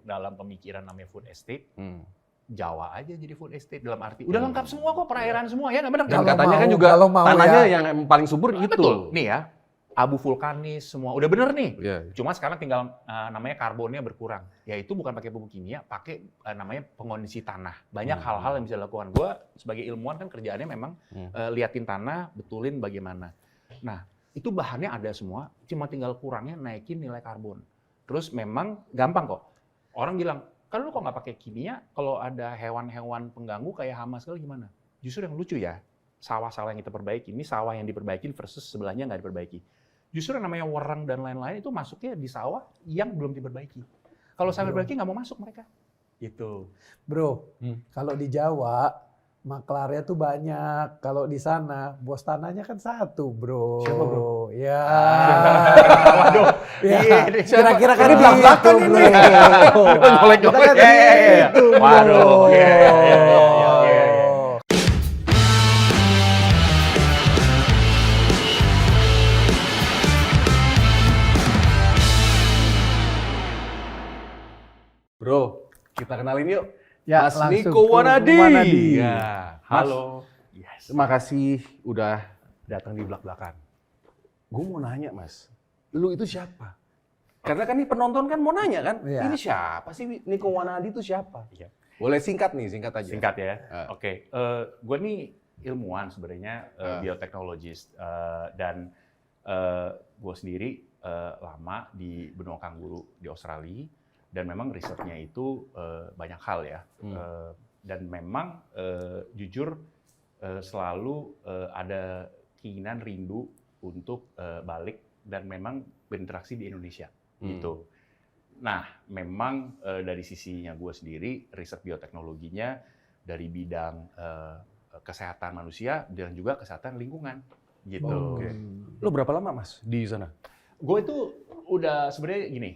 dalam pemikiran namanya food estate, Jawa aja jadi food estate dalam arti udah lengkap semua kok, perairan semua ya nggak benar? Dan katanya kan juga tanahnya yang paling subur itu. Betul, nih ya, abu vulkanis semua udah bener nih. Yeah. Cuma sekarang tinggal namanya karbonnya berkurang. Ya itu bukan pakai pupuk kimia, pakai namanya pengondisi tanah. Banyak hal-hal yang bisa dilakukan. Gua sebagai ilmuwan kan kerjaannya memang liatin tanah, betulin bagaimana. Nah, itu bahannya ada semua, cuma tinggal kurangnya naikin nilai karbon. Terus memang gampang kok. Orang bilang, kan lu kok nggak pakai kimia, kalau ada hewan-hewan pengganggu kayak hama segala gimana? Justru yang lucu ya, sawah-sawah yang kita perbaiki, ini sawah yang diperbaiki versus sebelahnya nggak diperbaiki. Justru yang namanya wereng dan lain-lain itu masuknya di sawah yang belum diperbaiki. Kalau sawah diperbaiki nggak mau masuk mereka. Gitu. Bro, kalau di Jawa, maklarnya tuh banyak. Kalau di sana, bos tanahnya kan satu, bro. Siapa, bro? Ya. Waduh. Ya. Kira-kira kan di belakang ini. Nyolek-nyolek. Waduh. Bro, kita kenalin yuk. Ya, Mas langsung Niko ke Wanadi. Wanadi. Ya, Halo. Yes. Terima kasih udah datang di belak-belakan. Gue mau nanya, Mas. Lu itu siapa? Karena kan ini penonton kan mau nanya kan, Iya. ini siapa sih Niko Wanadi itu siapa? Iya. Boleh singkat nih, singkat aja. Singkat ya. Oke. Gue nih ilmuwan sebenarnya, bioteknologis, dan gue sendiri lama di benua kanguru di Australia, dan memang risetnya itu banyak hal ya. Dan memang jujur selalu ada keinginan rindu untuk balik dan memang berinteraksi di Indonesia gitu. Nah, memang dari sisinya gue sendiri, riset bioteknologinya dari bidang kesehatan manusia dan juga kesehatan lingkungan gitu. Oke. Lu berapa lama, Mas, di sana? Gue itu udah sebenarnya gini,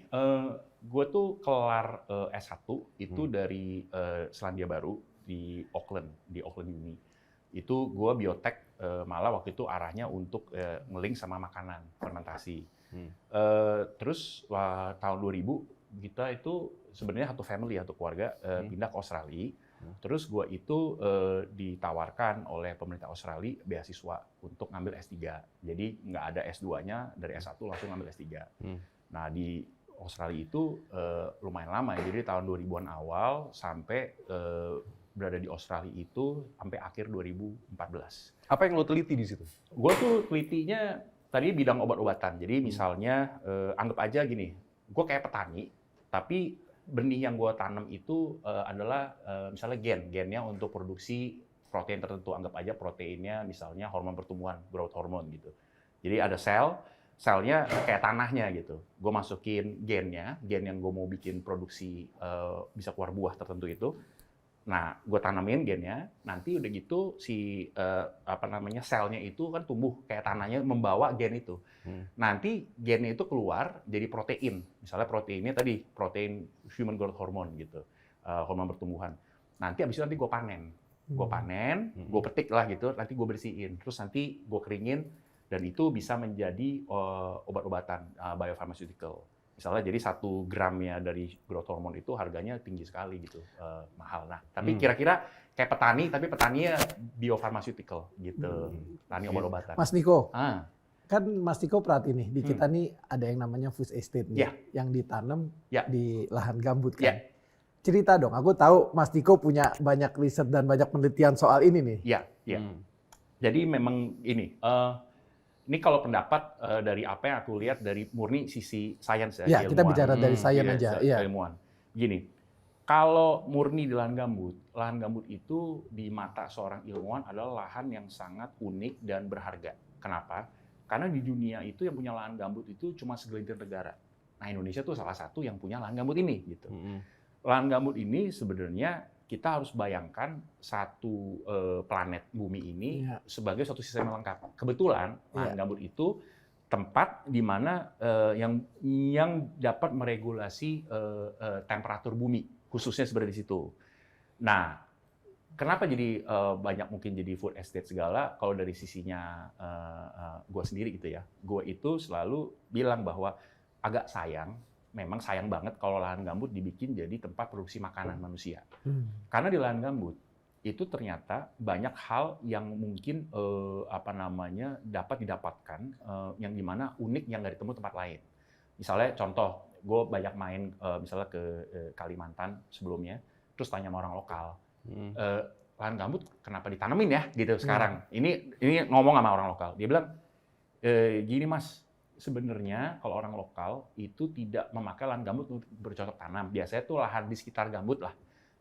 gue tuh kelar S1 itu dari Selandia Baru di Auckland Uni. Itu gue biotek, malah waktu itu arahnya untuk ngelink sama makanan, fermentasi. Terus tahun 2000 kita itu sebenarnya satu family, satu keluarga pindah ke Australia. Terus gue itu ditawarkan oleh pemerintah Australia beasiswa untuk ngambil S3. Jadi nggak ada S2-nya, dari S1 langsung ngambil S3. Nah, di Australia itu lumayan lama ya, jadi tahun 2000-an awal sampai berada di Australia itu sampai akhir 2014. Apa yang lo teliti di situ? Gue tuh telitinya tadi bidang obat-obatan. Jadi misalnya anggap aja gini, gue kayak petani, tapi benih yang gue tanam itu adalah misalnya gennya untuk produksi protein tertentu. Anggap aja proteinnya misalnya hormon pertumbuhan, growth hormone gitu. Jadi ada selnya kayak tanahnya gitu. Gue masukin gen yang gue mau bikin produksi bisa keluar buah tertentu itu. Nah, gue tanamin gennya, nanti udah gitu si selnya itu kan tumbuh kayak tanahnya membawa gen itu. Nanti gennya itu keluar jadi protein. Misalnya proteinnya tadi protein human growth hormone gitu, hormon pertumbuhan. Nanti abis itu nanti gue panen, gue petik lah gitu, nanti gue bersihin, terus nanti gue keringin dan itu bisa menjadi obat-obatan biopharmaceutical. Misalnya jadi 1 gramnya dari growth hormone itu harganya tinggi sekali gitu, mahal. Nah, tapi kira-kira kayak petani, tapi petaninya biofarmaceutical gitu, petani obat-obatan. Mas Niko, kan Mas Niko perhati nih, di kita nih ada yang namanya food estate nih, yang ditanam di lahan gambut kan. Cerita dong, aku tahu Mas Niko punya banyak riset dan banyak penelitian soal ini nih. Iya. Jadi memang ini kalau pendapat dari apa yang aku lihat dari murni sisi sains ya, ya kita bicara dari sains aja. Ilmuwan. Gini, kalau murni di lahan gambut itu di mata seorang ilmuwan adalah lahan yang sangat unik dan berharga. Kenapa? Karena di dunia itu yang punya lahan gambut itu cuma segelintir negara. Nah, Indonesia tuh salah satu yang punya lahan gambut ini gitu. Lahan gambut ini sebenarnya kita harus bayangkan satu planet bumi ini sebagai suatu sistem yang lengkap. Kebetulan lahan gambut itu tempat di mana yang dapat meregulasi temperatur bumi, khususnya seperti di situ. Nah, kenapa jadi banyak mungkin jadi food estate segala? Kalau dari sisinya gue sendiri gitu ya, gue itu selalu bilang bahwa agak sayang memang sayang banget kalau lahan gambut dibikin jadi tempat produksi makanan manusia. Karena di lahan gambut itu ternyata banyak hal yang mungkin dapat didapatkan yang dimana unik yang nggak ditemu tempat lain. Misalnya contoh, gue banyak main misalnya ke Kalimantan sebelumnya, terus tanya sama orang lokal, lahan gambut kenapa ditanemin ya gitu sekarang? Ini ngomong sama orang lokal, dia bilang gini mas, sebenarnya kalau orang lokal itu tidak memakai lahan gambut untuk bercocok tanam. Biasanya tuh lahan di sekitar gambut lah.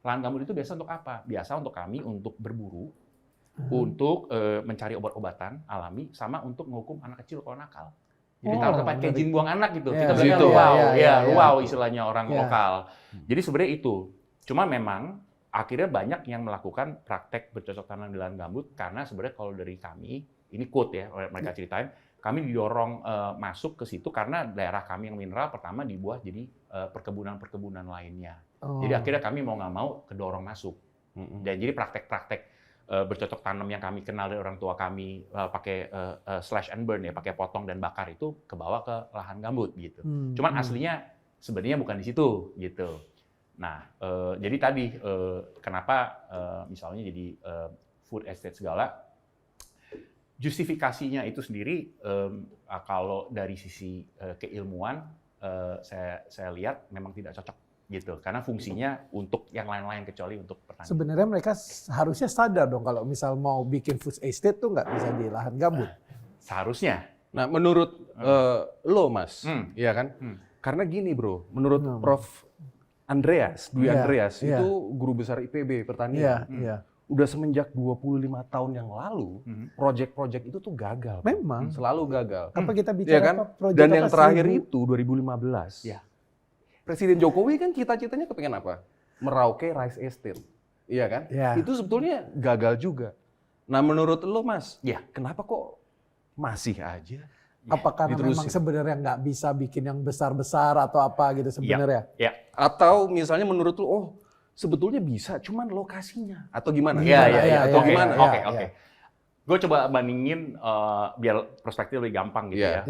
Lahan gambut itu biasa untuk apa? Biasa untuk kami untuk berburu, untuk mencari obat-obatan alami, sama untuk menghukum anak kecil kalau nakal. Jadi taruh tempat kayak jin buang anak gitu. Kita bilangnya luau istilahnya orang lokal. Jadi sebenarnya itu. Cuma memang akhirnya banyak yang melakukan praktek bercocok tanam di lahan gambut karena sebenarnya kalau dari kami, ini quote ya, mereka ceritain, kami didorong masuk ke situ karena daerah kami yang mineral pertama dibuat jadi perkebunan-perkebunan lainnya. Jadi akhirnya kami mau nggak mau kedorong masuk. Dan jadi praktek-praktek bercocok tanam yang kami kenal dari orang tua kami pakai slash and burn ya, pakai potong dan bakar itu kebawa ke lahan gambut gitu. Cuman aslinya sebenarnya bukan di situ gitu. Nah, jadi tadi kenapa misalnya jadi food estate segala, justifikasinya itu sendiri kalau dari sisi keilmuan saya lihat memang tidak cocok gitu, karena fungsinya untuk yang lain-lain kecuali untuk pertanian. Sebenarnya mereka harusnya sadar dong kalau misal mau bikin food estate tuh nggak bisa di lahan gambut. Seharusnya. Nah, menurut lo Mas, ya kan? Karena gini bro, menurut Prof. Andreas, Dwi Andreas, itu guru besar IPB pertanian. Udah semenjak 25 tahun yang lalu, proyek-proyek itu tuh gagal. Memang. Selalu gagal. Apa kita bicara ya kan? proyek Dan apa yang terakhir 1000? itu 2015. Ya. Presiden Jokowi kan cita-citanya kepengen apa? Merauke rice estate. Iya kan? Ya. Itu sebetulnya gagal juga. Nah, menurut lo Mas, Ya. kenapa kok masih aja? Apakah memang sebenarnya nggak bisa bikin yang besar-besar atau apa gitu sebenarnya? Ya. Atau misalnya menurut lo, oh sebetulnya bisa, cuman lokasinya atau gimana? Atau gimana? Oke. Gue coba bandingin biar perspektif lebih gampang gitu ya.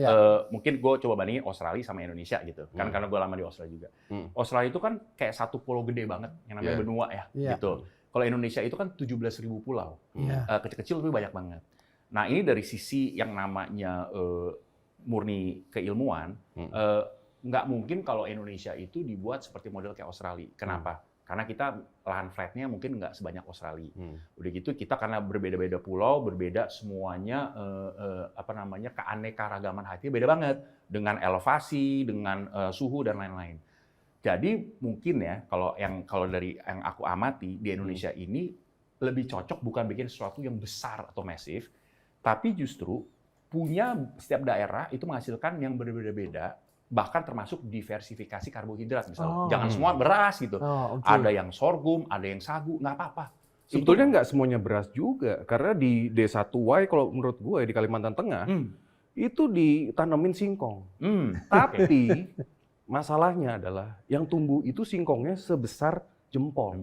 Mungkin gue coba bandingin Australia sama Indonesia gitu. Kan karena gue lama di Australia juga. Australia itu kan kayak satu pulau gede banget yang namanya benua ya, gitu. Kalau Indonesia itu kan 17.000 pulau. Kecil-kecil tapi banyak banget. Nah, ini dari sisi yang namanya murni keilmuan, nggak mungkin kalau Indonesia itu dibuat seperti model kayak Australia. Kenapa? Karena kita lahan flatnya mungkin nggak sebanyak Australia. Udah gitu kita karena berbeda-beda pulau, berbeda semuanya keanekaragaman hayati beda banget dengan elevasi, dengan suhu dan lain-lain. Jadi mungkin ya kalau dari yang aku amati di Indonesia ini lebih cocok bukan bikin sesuatu yang besar atau masif, tapi justru punya setiap daerah itu menghasilkan yang berbeda-beda. Bahkan termasuk diversifikasi karbohidrat misalnya. Jangan semua beras gitu. Ada yang sorghum, ada yang sagu, nggak apa-apa. Sebetulnya nggak semuanya beras juga. Karena di D1Y kalau menurut gue di Kalimantan Tengah, itu ditanamin singkong. Tapi masalahnya adalah yang tumbuh itu singkongnya sebesar jempol.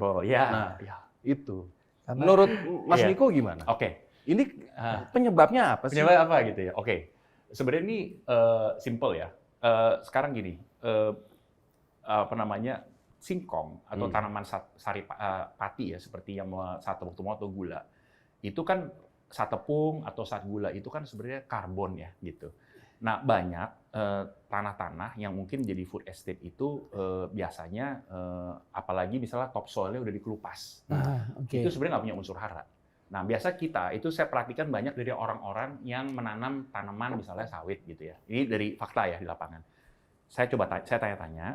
Itu. Menurut Mas Niko gimana? Ini penyebabnya apa sih? Penyebabnya apa gitu ya? Sebenarnya ini simple ya. Sekarang gini, singkong atau tanaman sari pati ya, seperti yang saat tepung atau gula, itu kan saat tepung atau saat gula itu kan sebenarnya karbon ya gitu. Nah, banyak tanah-tanah yang mungkin jadi food estate itu biasanya apalagi misalnya topsoilnya udah dikelupas. Itu sebenarnya nggak punya unsur hara. Nah, biasa kita itu saya perhatikan banyak dari orang-orang yang menanam tanaman misalnya sawit gitu ya. Ini dari fakta ya di lapangan. Saya tanya-tanya,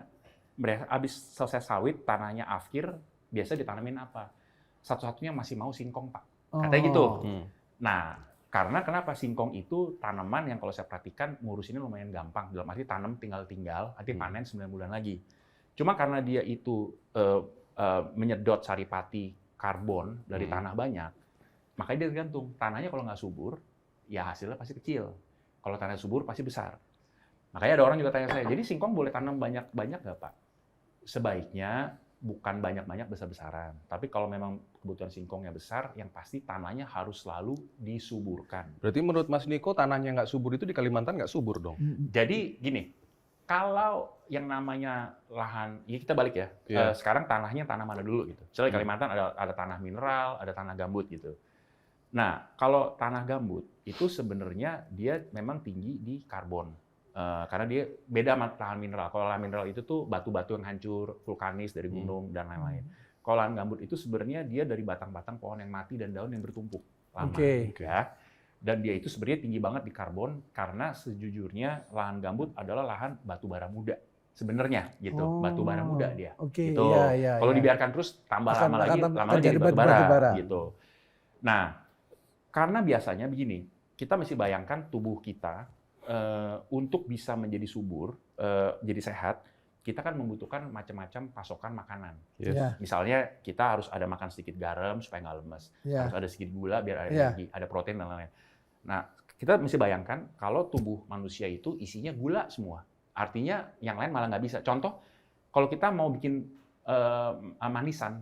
habis selesai sawit tanahnya afkir, biasa ditanamin apa? Satu-satunya masih mau singkong, Pak. Katanya gitu. Nah, karena kenapa singkong itu tanaman yang kalau saya perhatikan ngurusinnya lumayan gampang. Dalam arti tanam tinggal-tinggal, nanti panen 9 bulan lagi. Cuma karena dia itu menyedot saripati karbon dari tanah banyak, makanya dia tergantung. Tanahnya kalau nggak subur, ya hasilnya pasti kecil. Kalau tanah subur, pasti besar. Makanya ada orang juga tanya saya, jadi singkong boleh tanam banyak-banyak nggak, Pak? Sebaiknya bukan banyak-banyak besar-besaran. Tapi kalau memang kebutuhan singkongnya besar, yang pasti tanahnya harus selalu disuburkan. Berarti menurut Mas Niko, tanahnya nggak subur itu di Kalimantan nggak subur dong? Jadi gini, Kalau yang namanya lahan, ya kita balik ya. Sekarang tanahnya tanah mana dulu gitu. Misalnya di Kalimantan ada tanah mineral, ada tanah gambut gitu. Nah, kalau tanah gambut itu sebenarnya dia memang tinggi di karbon. Karena dia beda sama lahan mineral. Kalau lahan mineral itu tuh batu-batu yang hancur, vulkanis dari gunung dan lain-lain. Kalau lahan gambut itu sebenarnya dia dari batang-batang pohon yang mati dan daun yang bertumpuk lama. Ya. Dan dia itu sebenarnya tinggi banget di karbon karena sejujurnya lahan gambut adalah lahan batu bara muda sebenarnya gitu. Batu bara muda dia. Gitu. Kalau dibiarkan terus tambah lama lagi jadi batu bara gitu. Nah, karena biasanya begini, kita mesti bayangkan tubuh kita untuk bisa menjadi subur, jadi sehat, kita kan membutuhkan macam-macam pasokan makanan. Misalnya kita harus ada makan sedikit garam supaya nggak lemes, harus ada sedikit gula biar ada energi, ada protein dan lain-lain. Nah, kita mesti bayangkan kalau tubuh manusia itu isinya gula semua. Artinya yang lain malah nggak bisa. Contoh, kalau kita mau bikin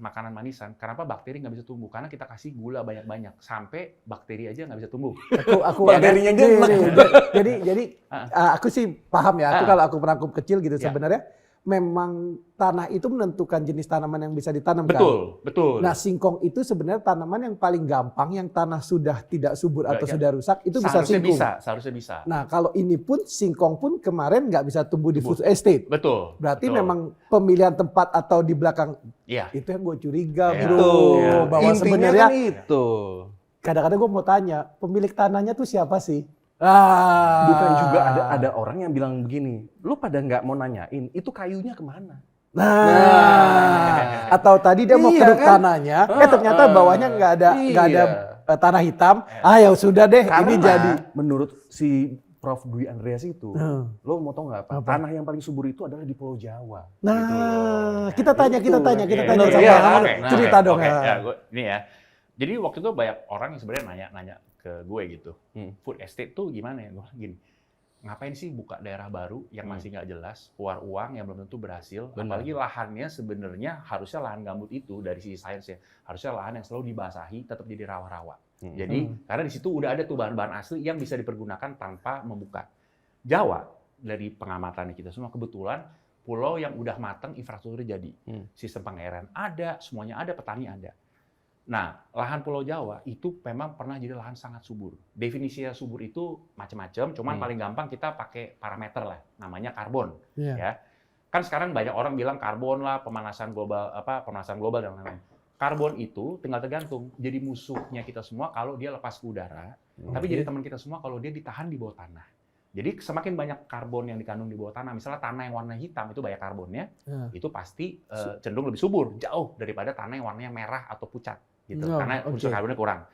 makanan manisan, kenapa bakteri nggak bisa tumbuh? Karena kita kasih gula banyak-banyak, sampai bakteri aja nggak bisa tumbuh. Aku bakterinya jadi aku sih paham ya. Kalau aku pernah kecil gitu sebenarnya. Memang tanah itu menentukan jenis tanaman yang bisa ditanam. Betul. Nah, singkong itu sebenarnya tanaman yang paling gampang, yang tanah sudah tidak subur atau sudah rusak, itu bisa singkong. Seharusnya bisa. Nah, kalau ini pun singkong pun kemarin nggak bisa tumbuh di food estate. Betul. Berarti memang pemilihan tempat atau di belakang itu yang gue curiga, bahwa sebenarnya kan itu. Kadang-kadang gue mau tanya, pemilik tanahnya tuh siapa sih? Bukan juga ada orang yang bilang begini, lu pada nggak mau nanyain itu kayunya kemana? Atau tadi dia mau keruk tanahnya, ternyata bawahnya nggak ada tanah hitam. Ya sudah deh, karena ini jadi. Menurut si Prof. Dwi Andreas itu, lo mau tau nggak apa? Tanah yang paling subur itu adalah di Pulau Jawa. Nah, kita tanya sama cerita dong. Ini ya. Jadi waktu itu banyak orang yang sebenarnya nanya ke gue gitu, food estate tuh gimana ya? Gue gini, ngapain sih buka daerah baru yang masih nggak jelas, keluar uang yang belum tentu berhasil, apalagi lahannya sebenarnya harusnya lahan gambut itu dari sisi sains ya, harusnya lahan yang selalu dibasahi tetap jadi rawa-rawa. Jadi karena di situ udah ada tuh bahan-bahan asli yang bisa dipergunakan tanpa membuka. Jawa dari pengamatan kita semua kebetulan pulau yang udah matang infrastrukturnya jadi, sistem pengairan ada, semuanya ada, petani ada. Nah, lahan Pulau Jawa itu memang pernah jadi lahan sangat subur. Definisi subur itu macam-macam, cuman paling gampang kita pakai parameter lah, namanya karbon. Ya, kan sekarang banyak orang bilang karbon lah, pemanasan global dan lain-lain. Karbon itu tinggal tergantung, jadi musuhnya kita semua kalau dia lepas ke udara, tapi jadi teman kita semua kalau dia ditahan di bawah tanah. Jadi semakin banyak karbon yang dikandung di bawah tanah, misalnya tanah yang warna hitam itu banyak karbonnya, itu pasti cenderung lebih subur, jauh daripada tanah yang warnanya merah atau pucat. Gitu, karena unsur karbonnya kurang.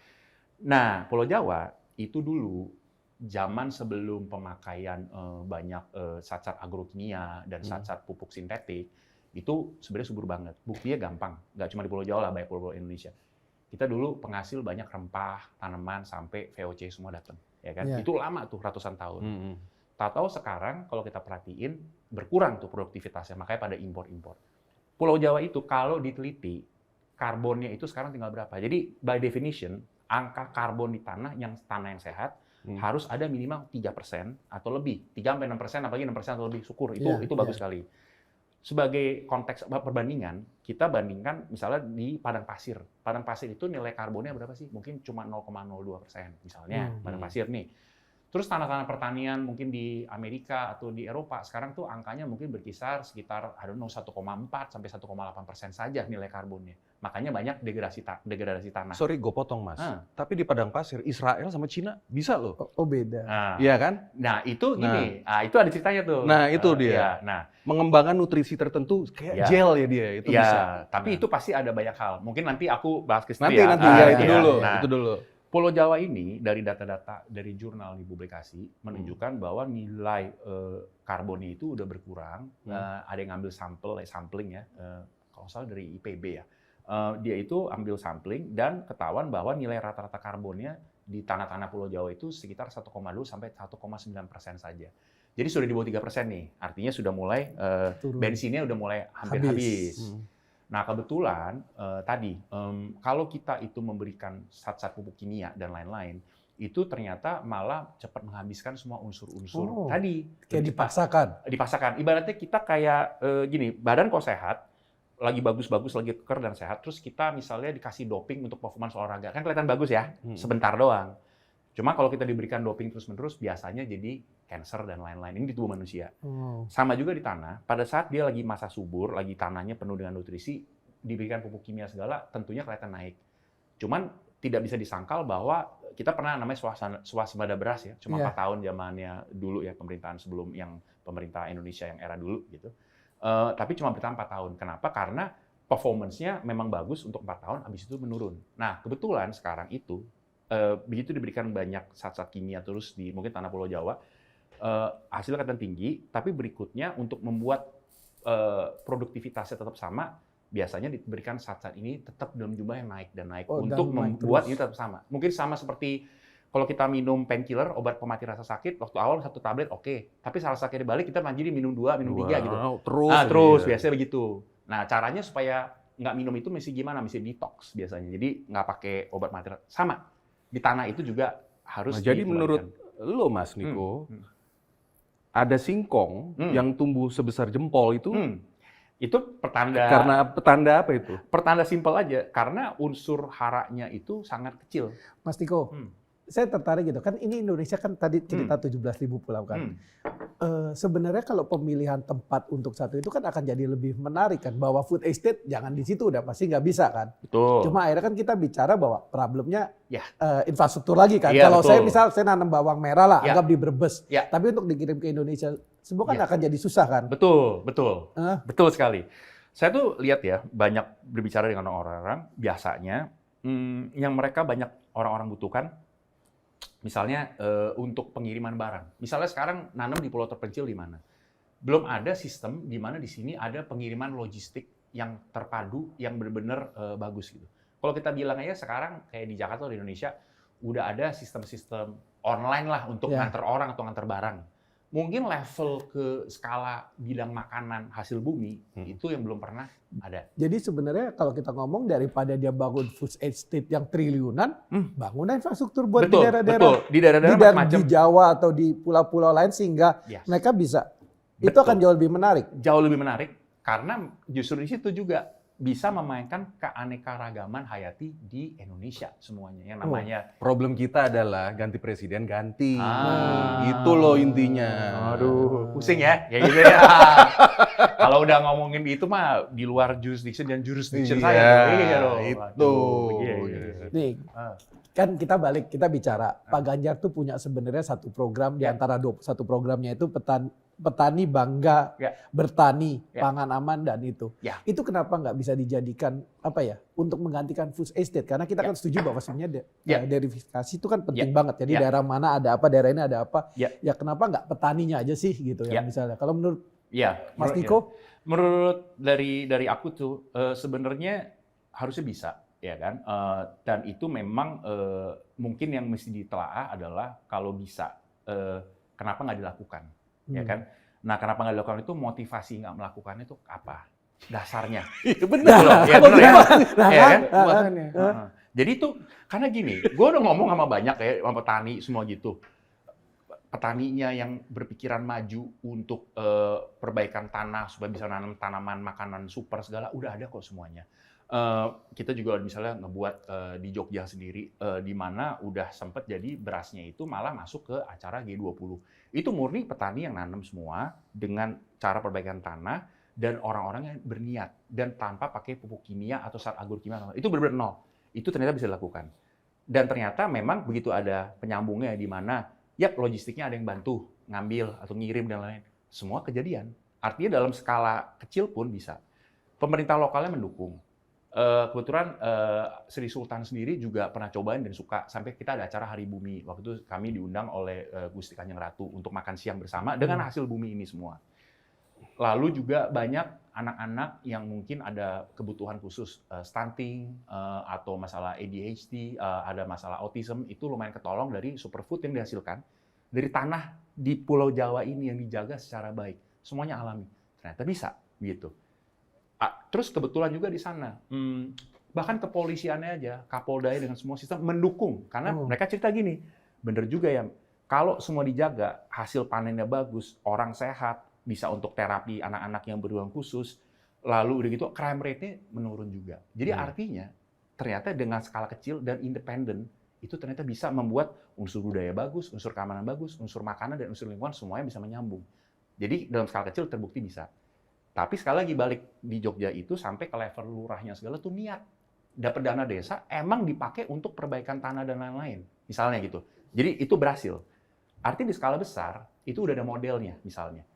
Nah, Pulau Jawa itu dulu zaman sebelum pemakaian banyak zat-zat agrokimia dan zat-zat pupuk sintetik itu sebenarnya subur banget. Buktinya gampang, nggak cuma di Pulau Jawa lah, banyak pulau-pulau Indonesia. Kita dulu penghasil banyak rempah, tanaman sampai VOC semua datang, ya kan? Itu lama tuh ratusan tahun. Tahu-tahu sekarang kalau kita perhatiin berkurang tuh produktivitasnya, makanya pada impor-impor. Pulau Jawa itu kalau diteliti karbonnya itu sekarang tinggal berapa? Jadi by definition, angka karbon di tanah yang sehat harus ada minimal 3% atau lebih. 3-6%, apalagi 6% atau lebih, syukur. Itu bagus sekali. Sebagai konteks perbandingan, kita bandingkan misalnya di padang pasir. Padang pasir itu nilai karbonnya berapa sih? Mungkin cuma 0,02% misalnya, padang pasir nih. Terus tanah-tanah pertanian mungkin di Amerika atau di Eropa sekarang tuh angkanya mungkin berkisar sekitar 1,4 sampai 1,8% saja nilai karbonnya. Makanya banyak degradasi tanah. Sorry, gue potong Mas. Tapi di padang pasir Israel sama Cina bisa loh. Oh beda. Iya kan? Nah itu gini, itu ada ceritanya tuh. Nah itu dia. Nah mengembangkan nutrisi tertentu kayak gel ya dia itu bisa. Tapi itu pasti ada banyak hal. Mungkin nanti aku bahas ke situ ya. Nanti itu dulu. Pulau Jawa ini dari data-data dari jurnal dipublikasi menunjukkan bahwa nilai karbonnya itu udah berkurang. Ada yang ngambil sampling ya, kalau salah dari IPB ya. Dia itu ambil sampling dan ketahuan bahwa nilai rata-rata karbonnya di tanah-tanah Pulau Jawa itu sekitar 1,2 sampai 1,9% saja. Jadi sudah di bawah 3% nih. Artinya sudah mulai bensinnya udah mulai hampir habis. Nah kebetulan tadi kalau kita itu memberikan zat-zat pupuk kimia dan lain-lain, itu ternyata malah cepat menghabiskan semua unsur-unsur tadi. Kayak dipaksakan. Ibaratnya kita kayak gini, badan kok sehat, lagi bagus-bagus, lagi keker dan sehat, terus kita misalnya dikasih doping untuk performance olahraga, kan kelihatan bagus ya, sebentar doang. Cuma kalau kita diberikan doping terus-menerus, biasanya jadi cancer dan lain-lain. Ini di tubuh manusia. Sama juga di tanah, pada saat dia lagi masa subur, lagi tanahnya penuh dengan nutrisi, diberikan pupuk kimia segala, tentunya kelihatan naik. Cuman tidak bisa disangkal bahwa kita pernah namanya swasembada beras ya, cuma 4 tahun zamannya dulu ya, pemerintahan sebelum yang pemerintah Indonesia yang era dulu gitu. Tapi cuma bertahan 4 tahun. Kenapa? Karena performance-nya memang bagus untuk 4 tahun, habis itu menurun. Nah, kebetulan sekarang itu, begitu diberikan banyak zat-zat kimia terus di mungkin tanah Pulau Jawa, hasilnya kelihatan tinggi, tapi berikutnya untuk membuat produktivitasnya tetap sama, biasanya diberikan zat-zat ini tetap dalam jumlah yang naik dan naik untuk membuat ini tetap sama. Mungkin sama seperti kalau kita minum painkiller, obat pemati rasa sakit, waktu awal 1 tablet oke, tapi salah sakitnya balik kita jadi minum 2, minum 3 gitu. Terus biasanya begitu. Nah, caranya supaya nggak minum itu mesti gimana? Mesti detox biasanya. Jadi nggak pakai obat mati rasa. Sama. Di tanah itu juga harus jadi menurut lo Mas Niko, ada singkong yang tumbuh sebesar jempol itu itu pertanda. Karena petanda apa itu? Pertanda simpel aja, karena unsur haranya itu sangat kecil. Mas Niko, saya tertarik gitu kan, ini Indonesia kan tadi cerita 17.000 pulau kan. Sebenarnya kalau pemilihan tempat untuk satu itu kan akan jadi lebih menarik kan, bahwa food estate jangan di situ, udah pasti nggak bisa kan. Betul. Cuma akhirnya kan kita bicara bahwa problemnya infrastruktur lagi kan. Iya, Kalau betul. saya nanam bawang merah lah, anggap di Brebes, tapi untuk dikirim ke Indonesia semua kan akan jadi susah kan. Betul, betul sekali. Saya tuh lihat ya, banyak berbicara dengan orang-orang, biasanya yang mereka banyak orang-orang butuhkan, misalnya untuk pengiriman barang. Misalnya sekarang nanam di pulau terpencil di mana? Belum ada sistem di mana di sini ada pengiriman logistik yang terpadu, yang benar-benar bagus gitu. Kalau kita bilang aja sekarang kayak di Jakarta atau di Indonesia, udah ada sistem-sistem online lah untuk nganter orang atau nganter barang. Mungkin level ke skala bidang makanan hasil bumi itu yang belum pernah ada. Jadi sebenarnya kalau kita ngomong daripada dia bangun food estate yang triliunan, bangun infrastruktur buat di daerah-daerah. Betul, di daerah-daerah macam-macam. Di Jawa atau di pulau-pulau lain sehingga mereka bisa. Itu akan jauh lebih menarik. Jauh lebih menarik karena justru di situ juga bisa memainkan keanekaragaman hayati di Indonesia semuanya. Yang namanya problem kita adalah ganti presiden ganti. Itu loh intinya. Aduh, pusing ya, kayak gitu ya. Kalau udah ngomongin itu mah di luar jurisdiction dan jurisdiction saya. Itu. Nih, kan kita kita bicara Pak Ganjar tuh punya sebenarnya satu program di antara satu programnya itu petani bangga bertani, pangan aman dan itu. Itu kenapa nggak bisa dijadikan untuk menggantikan food estate? Karena kita kan setuju bahwa sebenarnya derifikasi itu kan penting banget. Jadi daerah mana ada apa, daerah ini ada apa. Ya kenapa nggak petaninya aja sih gitu ya misalnya. Kalau menurut Mas Niko? Menurut dari aku tuh sebenarnya harusnya bisa. Ya kan, dan itu memang mungkin yang mesti ditelaah adalah kalau bisa, kenapa nggak dilakukan, ya kan? Nah, kenapa nggak dilakukan itu, motivasi nggak melakukan itu apa? Dasarnya. Benar. Jadi itu, karena gini, gue udah ngomong sama banyak ya, sama petani semua gitu. Petaninya yang berpikiran maju untuk perbaikan tanah, supaya bisa nanam tanaman makanan super segala, udah ada kok semuanya. Kita juga misalnya ngebuat di Jogja sendiri, di mana udah sempat jadi berasnya itu malah masuk ke acara G20. Itu murni petani yang nanam semua dengan cara perbaikan tanah dan orang-orang yang berniat dan tanpa pakai pupuk kimia atau zat agrokimia. Itu benar-benar nol. Itu ternyata bisa dilakukan. Dan ternyata memang begitu ada penyambungnya di mana logistiknya ada yang bantu ngambil atau ngirim dan lain-lain. Semua kejadian. Artinya dalam skala kecil pun bisa. Pemerintah lokalnya mendukung. Kebetulan Sri Sultan sendiri juga pernah cobain dan suka, sampai kita ada acara Hari Bumi. Waktu itu kami diundang oleh Gusti Kanjeng Ratu untuk makan siang bersama dengan hasil bumi ini semua. Lalu juga banyak anak-anak yang mungkin ada kebutuhan khusus, stunting, atau masalah ADHD, ada masalah autism, itu lumayan ketolong dari superfood yang dihasilkan dari tanah di Pulau Jawa ini yang dijaga secara baik. Semuanya alami. Ternyata bisa, gitu. Terus kebetulan juga di sana, bahkan kepolisiannya aja, Kapoldanya dengan semua sistem mendukung. Karena mereka cerita gini, bener juga ya. Kalau semua dijaga, hasil panennya bagus, orang sehat, bisa untuk terapi anak-anak yang berkebutuhan khusus, lalu udah gitu crime rate-nya menurun juga. Jadi artinya ternyata dengan skala kecil dan independen itu ternyata bisa membuat unsur budaya bagus, unsur keamanan bagus, unsur makanan dan unsur lingkungan semuanya bisa menyambung. Jadi dalam skala kecil terbukti bisa. Tapi sekali lagi balik di Jogja itu sampai ke level lurahnya segala tuh niat. Dapat dana desa emang dipakai untuk perbaikan tanah dan lain-lain. Misalnya gitu. Jadi itu berhasil. Artinya di skala besar itu udah ada modelnya misalnya.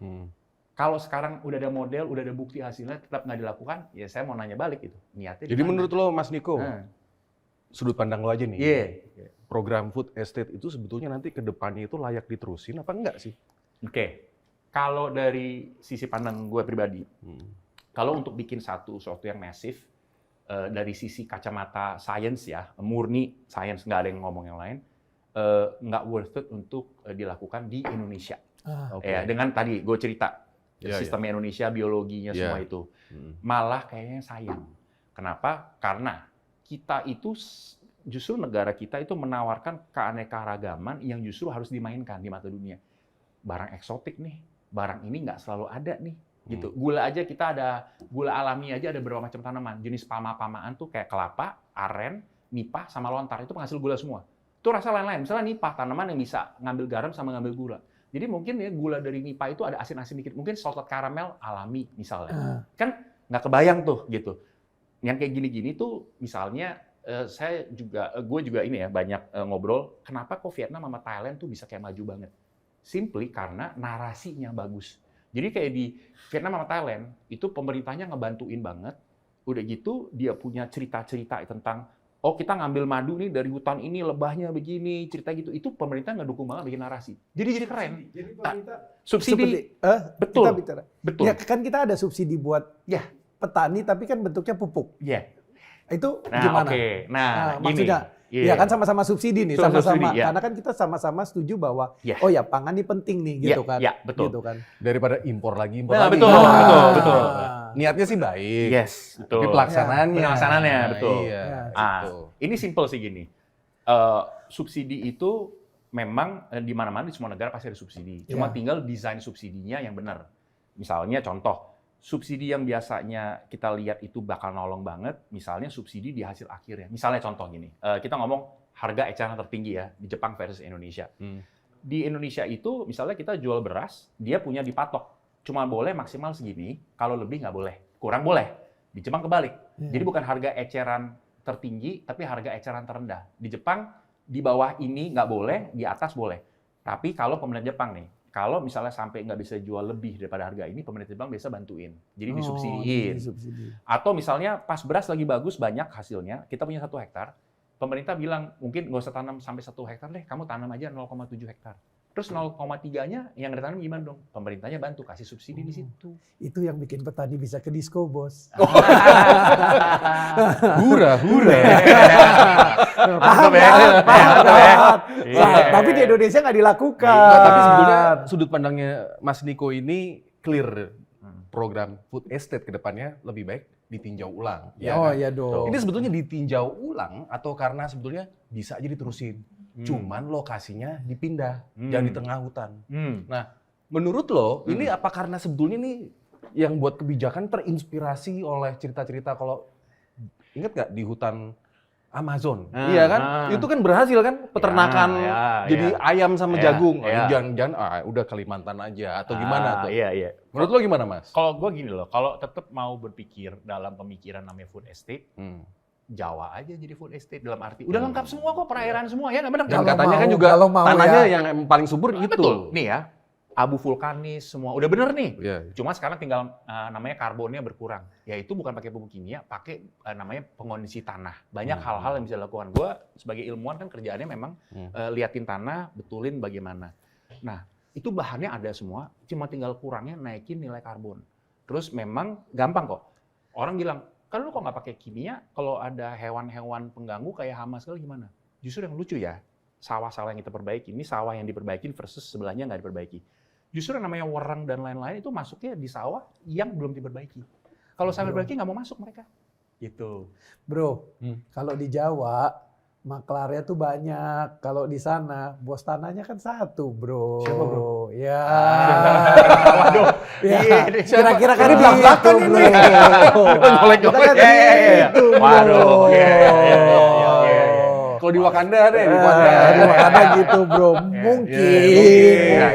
Kalau sekarang udah ada model, udah ada bukti hasilnya tetap nggak dilakukan, ya saya mau nanya balik itu. Niatnya Jadi menurut lo Mas Niko, sudut pandang lo aja nih. Program food estate itu sebetulnya nanti ke depannya itu layak diterusin apa enggak sih? Oke. Kalau dari sisi pandang gue pribadi, kalau untuk bikin sesuatu yang masif, dari sisi kacamata sains ya, murni sains, nggak ada yang ngomong yang lain, nggak worth it untuk dilakukan di Indonesia. Ya, dengan tadi gue cerita, sistem Indonesia, biologinya, semua itu. Malah kayaknya sayang. Kenapa? Karena kita itu, justru negara kita itu menawarkan keanekaragaman yang justru harus dimainkan di mata dunia. Barang eksotik nih, barang ini nggak selalu ada nih. Gitu. Gula aja kita ada, gula alami aja ada beberapa macam tanaman. Jenis pama-pamaan tuh kayak kelapa, aren, nipah, sama lontar. Itu penghasil gula semua. Itu rasa lain-lain. Misalnya nipah, tanaman yang bisa ngambil garam sama ngambil gula. Jadi mungkin ya gula dari nipah itu ada asin-asin dikit. Mungkin salted caramel alami misalnya. Kan nggak kebayang tuh gitu. Yang kayak gini-gini tuh misalnya gue juga ini ya banyak ngobrol. Kenapa kok Vietnam sama Thailand tuh bisa kayak maju banget? Simply karena narasinya bagus. Jadi kayak di Vietnam sama Thailand itu pemerintahnya ngebantuin banget. Udah gitu dia punya cerita-cerita tentang oh kita ngambil madu nih dari hutan ini, lebahnya begini, cerita gitu. Itu pemerintah ngedukung banget bikin narasi. Jadi keren. Jadi pemerintah subsidi. Betul. Betul. Ya kan kita ada subsidi buat petani tapi kan bentuknya pupuk. Itu gimana? Maksudnya ya kan sama-sama subsidi nih, sama-sama. Karena kan kita sama-sama setuju bahwa oh ya pangan ini penting nih gitu kan. Iya, betul. Gitu kan. Daripada impor lagi. Betul. Niatnya sih baik. Yes, betul. Tapi pelaksanaannya betul. Iya, ini simple sih gini. Subsidi itu memang di mana-mana di semua negara pasti ada subsidi. Cuma tinggal desain subsidinya yang benar. Misalnya contoh, subsidi yang biasanya kita lihat itu bakal nolong banget, misalnya subsidi di hasil akhirnya. Misalnya contoh gini, kita ngomong harga eceran tertinggi ya, di Jepang versus Indonesia. Di Indonesia itu, misalnya kita jual beras, dia punya dipatok. Cuma boleh maksimal segini, kalau lebih nggak boleh. Kurang boleh. Di Jepang kebalik. Jadi bukan harga eceran tertinggi, tapi harga eceran terendah. Di Jepang, di bawah ini nggak boleh, di atas boleh. Tapi kalau pemerintah Jepang nih, kalau misalnya sampai nggak bisa jual lebih daripada harga ini, pemerintah Jepang biasa bantuin. Jadi disubsidiin. Atau misalnya pas beras lagi bagus, banyak hasilnya, kita punya 1 hektar, pemerintah bilang mungkin nggak usah tanam sampai 1 hektar deh, kamu tanam aja 0,7 hektar. Terus 0,3-nya yang ditanam gimana dong? Pemerintahnya bantu, kasih subsidi di situ. Itu yang bikin petani bisa ke disco, Bos. Hura. Paham. Tapi di Indonesia nggak dilakukan. Tapi sebetulnya sudut pandangnya Mas Niko ini clear. Program food estate ke depannya lebih baik ditinjau ulang. Iya dong. Ini sebetulnya ditinjau ulang atau karena sebetulnya bisa aja diterusin. Cuman lokasinya dipindah, jangan di tengah hutan. Nah, menurut lo, ini apa karena sebetulnya nih yang buat kebijakan terinspirasi oleh cerita-cerita kalau ingat nggak di hutan Amazon? Iya kan? Itu kan berhasil kan peternakan jadi ayam sama jagung. Jangan udah Kalimantan aja atau gimana tuh? Iya. Menurut lo gimana, Mas? Kalau gue gini loh, kalau tetap mau berpikir dalam pemikiran namanya food estate, Jawa aja jadi food estate dalam arti udah lengkap semua kok, perairan semua ya nggak benar. Dan katanya kan juga tanahnya yang paling subur itu. Betul. Nih ya, abu vulkanis semua udah bener nih. Cuma sekarang tinggal namanya karbonnya berkurang. Ya itu bukan pakai pupuk kimia, pakai namanya pengondisi tanah. Banyak hal-hal yang bisa dilakukan. Gua sebagai ilmuwan kan kerjaannya memang liatin tanah, betulin bagaimana. Nah, itu bahannya ada semua, cuma tinggal kurangnya naikin nilai karbon. Terus memang gampang kok. Orang bilang, kan lu kok nggak pakai kimia, kalau ada hewan-hewan pengganggu kayak hama segala gimana? Justru yang lucu ya, sawah-sawah yang kita perbaiki, ini sawah yang diperbaikin versus sebelahnya nggak diperbaiki. Justru yang namanya wereng dan lain-lain itu masuknya di sawah yang belum diperbaiki. Kalau sawah diperbaiki nggak mau masuk mereka. Gitu. Bro, kalau di Jawa maklarnya tuh banyak. Kalau di sana bos tanahnya kan satu, bro. Siapa, bro? Ya. Waduh. Ya. Ini Kira-kira kan Ini belak-belakan gitu, ini. bro. Nyolek-nyolek. Kita kan Iya. gitu, bro. Waduh. Iya. Kalau di Wakanda deh, di Di Wakanda. Wakanda gitu, bro. Mungkin. Iya.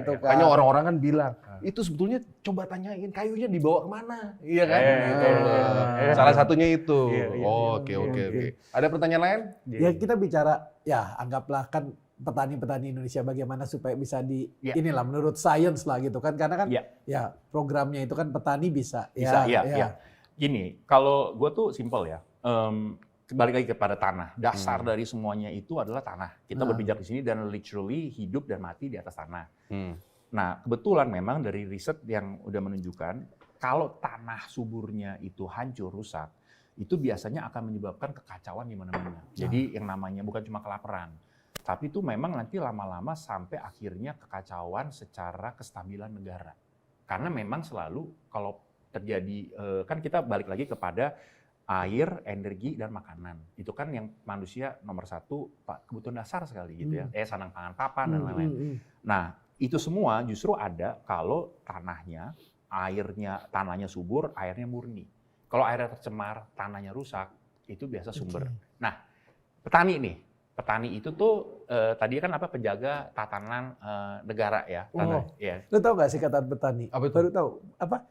Gitu kan. Makanya orang-orang kan bilang, itu sebetulnya coba tanyain kayunya dibawa kemana, iya kan? Salah satunya itu. Iya. Oke. Ada pertanyaan lain? Ya kita bicara, ya anggaplah kan petani-petani Indonesia bagaimana supaya bisa inilah menurut sains lah gitu kan. Karena kan ya programnya itu kan petani bisa. Iya. Gini, kalau gue tuh simple ya. Balik lagi kepada tanah. Dasar dari semuanya itu adalah tanah. Kita berpijak di sini dan literally hidup dan mati di atas tanah. Nah, kebetulan memang dari riset yang udah menunjukkan kalau tanah suburnya itu hancur, rusak, itu biasanya akan menyebabkan kekacauan di mana-mana. Jadi yang namanya bukan cuma kelaparan, tapi itu memang nanti lama-lama sampai akhirnya kekacauan secara kestabilan negara. Karena memang selalu kalau terjadi, kan kita balik lagi kepada air, energi, dan makanan. Itu kan yang manusia nomor satu, kebutuhan dasar sekali gitu ya. Sandang pangan papan dan lain-lain. Nah, itu semua justru ada kalau tanahnya, tanahnya subur, airnya murni. Kalau airnya tercemar, tanahnya rusak, itu biasa sumber. Nah, petani itu tuh tadi kan penjaga tatanan negara ya. Lu tahu nggak sih kata petani? Apa itu? Baru tahu apa?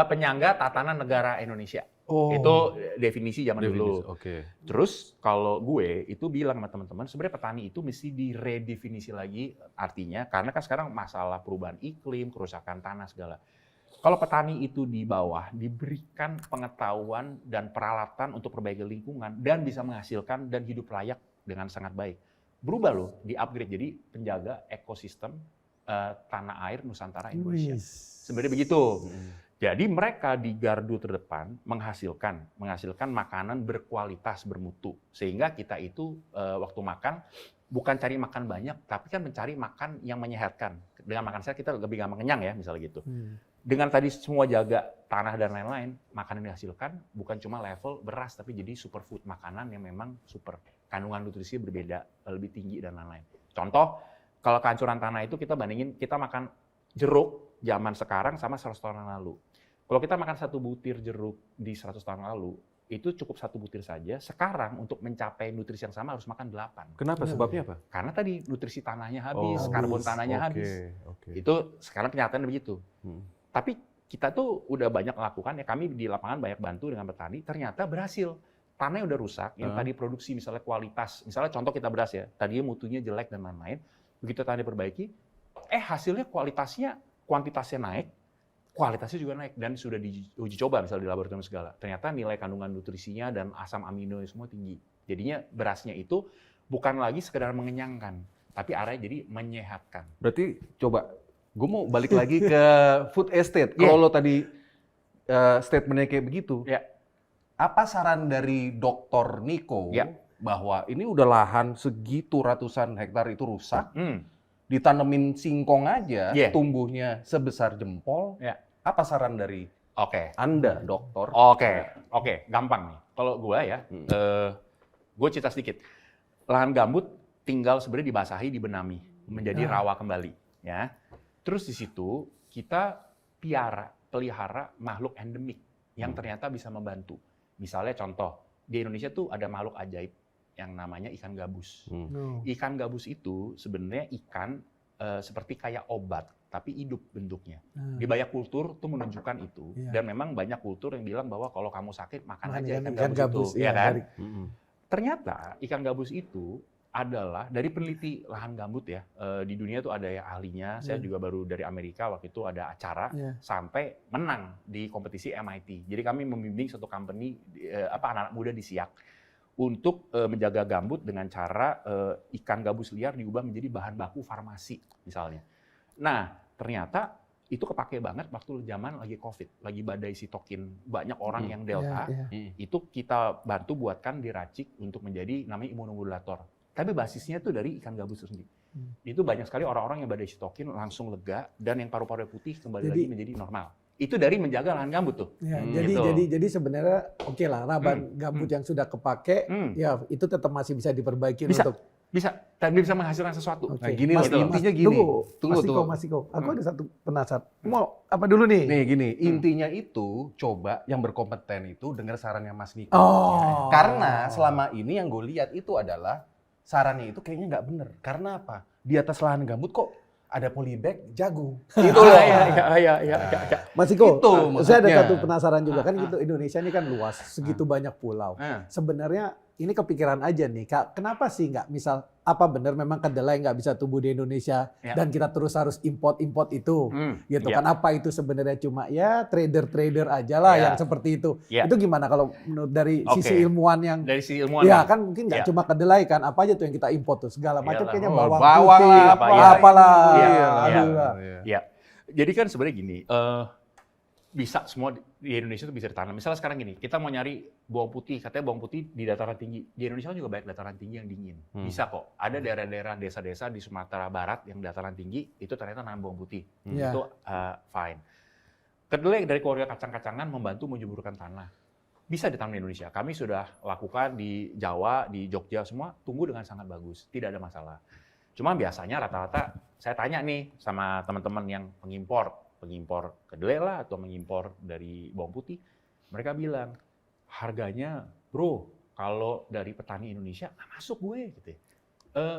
Penyangga tatanan negara Indonesia. Itu definisi zaman dulu. Terus kalau gue itu bilang sama teman-teman, sebenarnya petani itu mesti diredefinisi lagi artinya, karena kan sekarang masalah perubahan iklim, kerusakan tanah segala. Kalau petani itu di bawah diberikan pengetahuan dan peralatan untuk perbaiki lingkungan dan bisa menghasilkan dan hidup layak dengan sangat baik. Berubah loh, di-upgrade jadi penjaga ekosistem tanah air Nusantara Indonesia. Sebenarnya begitu. Jadi mereka di gardu terdepan menghasilkan makanan berkualitas, bermutu. Sehingga kita itu waktu makan bukan cari makan banyak, tapi kan mencari makan yang menyehatkan. Dengan makan sehat kita lebih gampang kenyang ya, misalnya gitu. Dengan tadi semua jaga tanah dan lain-lain, makanan yang dihasilkan bukan cuma level beras, tapi jadi superfood, makanan yang memang super. Kandungan nutrisi berbeda, lebih tinggi dan lain-lain. Contoh, kalau kehancuran tanah itu kita bandingin, kita makan jeruk zaman sekarang sama 100 tahun yang lalu. Kalau kita makan 1 butir jeruk di 100 tahun lalu, itu cukup 1 butir saja. Sekarang untuk mencapai nutrisi yang sama harus makan 8. Kenapa? Sebabnya apa? Karena tadi nutrisi tanahnya habis, karbon tanahnya habis. Itu sekarang kenyataannya begitu. Tapi kita tuh udah banyak melakukan, ya kami di lapangan banyak bantu dengan petani, ternyata berhasil. Tanahnya udah rusak, yang tadi produksi misalnya kualitas, misalnya contoh kita beras ya, tadinya mutunya jelek dan lain-lain, begitu tanah diperbaiki, hasilnya kuantitasnya naik, kualitasnya juga naik, dan sudah diuji coba misalnya di laboratorium segala. Ternyata nilai kandungan nutrisinya dan asam amino semua tinggi. Jadinya berasnya itu bukan lagi sekedar mengenyangkan, tapi arahnya jadi menyehatkan. Berarti coba, gue mau balik lagi ke food estate. Kalau lo tadi statementnya kayak begitu, apa saran dari Dr. Niko bahwa ini udah lahan segitu ratusan hektar itu rusak, ditanemin singkong aja, tumbuhnya sebesar jempol. Apa saran dari Anda, dokter? Oke, gampang nih. Kalau gue ya, gue cerita sedikit. Lahan gambut tinggal sebenarnya dibasahi, dibenami, menjadi rawa kembali. Ya. Terus di situ kita pelihara makhluk endemik yang ternyata bisa membantu. Misalnya contoh, di Indonesia tuh ada makhluk ajaib yang namanya ikan gabus. Ikan gabus itu sebenarnya ikan seperti kayak obat, tapi hidup bentuknya. Di banyak kultur tuh menunjukkan itu. Dan memang banyak kultur yang bilang bahwa kalau kamu sakit, makan aja ikan gabus itu. Ya kan? Ternyata ikan gabus itu adalah dari peneliti lahan gambut ya. Di dunia tuh ada ya ahlinya. Saya juga baru dari Amerika, waktu itu ada acara sampai menang di kompetisi MIT. Jadi kami membimbing satu company, anak-anak muda di Siak, untuk menjaga gambut dengan cara ikan gabus liar diubah menjadi bahan baku farmasi misalnya. Nah, ternyata itu kepake banget waktu zaman lagi COVID, lagi badai sitokin, banyak orang yang delta, itu kita bantu buatkan diracik untuk menjadi namanya imunomodulator. Tapi basisnya tuh dari ikan gabus itu sendiri. Itu banyak sekali orang-orang yang badai sitokin langsung lega, dan yang paru-paru putih kembali lagi menjadi normal. itu dari menjaga lahan gambut tuh. Ya, Gitu. jadi sebenarnya oke lah lahan gambut yang sudah kepake ya itu tetap masih bisa diperbaiki untuk tapi bisa menghasilkan sesuatu. Oke. Nah gini Mas, loh, intinya gini. Tunggu, Mas Iko. Aku ada satu penasaran. Mau apa dulu nih? Nih gini, intinya itu coba yang berkompeten itu dengar sarannya Mas Niko. Oh. Karena selama ini yang gue lihat itu adalah sarannya itu kayaknya nggak bener. Karena apa? Di atas lahan gambut kok ada polybag jagung. Itu loh. Iya. Mas Iko, Itu saya ada maksudnya. satu penasaran juga kan gitu Indonesia ini kan luas, segitu banyak pulau. Sebenarnya ini kepikiran aja nih, Kak. Kenapa sih nggak misal apa benar memang kedelai nggak bisa tumbuh di Indonesia dan kita terus harus import itu, gitu kan? Apa itu sebenarnya cuma ya trader aja lah yang seperti itu? Itu gimana kalau menurut dari sisi ilmuwan yang dari sisi ilmuwan? Ya kan mungkin nggak cuma kedelai kan, apa aja tuh yang kita import tuh segala macam kayaknya bawang lah, putih, apalah. Iya. Jadi kan sebenarnya gini, bisa semua di Indonesia itu bisa ditanam. Misalnya sekarang gini, kita mau nyari bawang putih, katanya bawang putih di dataran tinggi. Di Indonesia kan juga banyak dataran tinggi yang dingin. Bisa kok. Ada daerah-daerah desa-desa di Sumatera Barat yang dataran tinggi, itu ternyata nanam bawang putih. Itu fine. Kedelai dari keluarga kacang-kacangan membantu menjuburkan tanah. Bisa ditanam di Indonesia. Kami sudah lakukan di Jawa, di Jogja, semua tumbuh dengan sangat bagus. Tidak ada masalah. Cuma biasanya rata-rata, saya tanya nih sama teman-teman yang pengimpor kedelai lah atau mengimpor dari bawang putih, mereka bilang harganya bro kalau dari petani Indonesia nggak masuk gue gitu ya.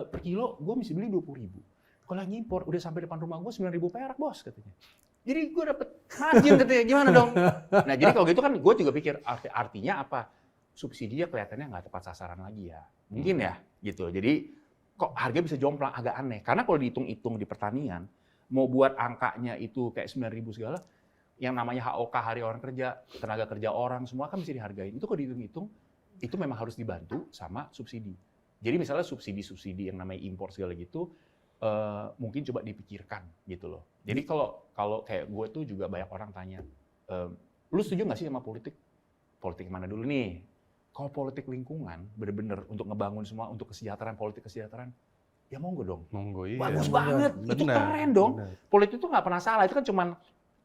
Per kilo gue mesti beli 20.000, kalau ngimpor udah sampai depan rumah gue 9.000 perak bos katanya, jadi gue dapet margin katanya, gimana dong? Nah jadi kalau gitu kan gue juga pikir artinya apa, subsidinya kelihatannya nggak tepat sasaran lagi ya, mungkin ya gitu. Jadi kok harga bisa jomplang, agak aneh karena kalau dihitung-hitung di pertanian mau buat angkanya itu kayak 9.000 segala, yang namanya HOK, hari orang kerja, tenaga kerja orang, semua kan bisa dihargain. Itu kalau dihitung-hitung, itu memang harus dibantu sama subsidi. Jadi misalnya subsidi yang namanya impor segala gitu, mungkin coba dipikirkan gitu loh. Jadi kalau kayak gue tuh juga banyak orang tanya, lu setuju nggak sih sama politik? Politik mana dulu nih? Kalau politik lingkungan, bener-bener untuk ngebangun semua, untuk kesejahteraan, politik kesejahteraan, ya monggo dong. Monggo, iya. Bagus banget, itu keren dong. Politik itu nggak pernah salah, itu kan cuman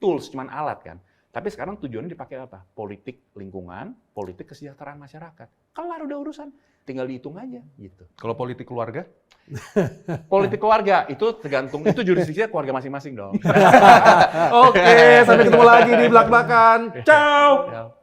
tools, cuman alat kan. Tapi sekarang tujuannya dipakai apa? Politik lingkungan, politik kesejahteraan masyarakat. Kelar udah urusan, tinggal dihitung aja gitu. Kalau politik keluarga? Politik keluarga itu tergantung, itu jurisdiksinya keluarga masing-masing dong. Oke, sampai ketemu lagi di belak-belakan. Ciao.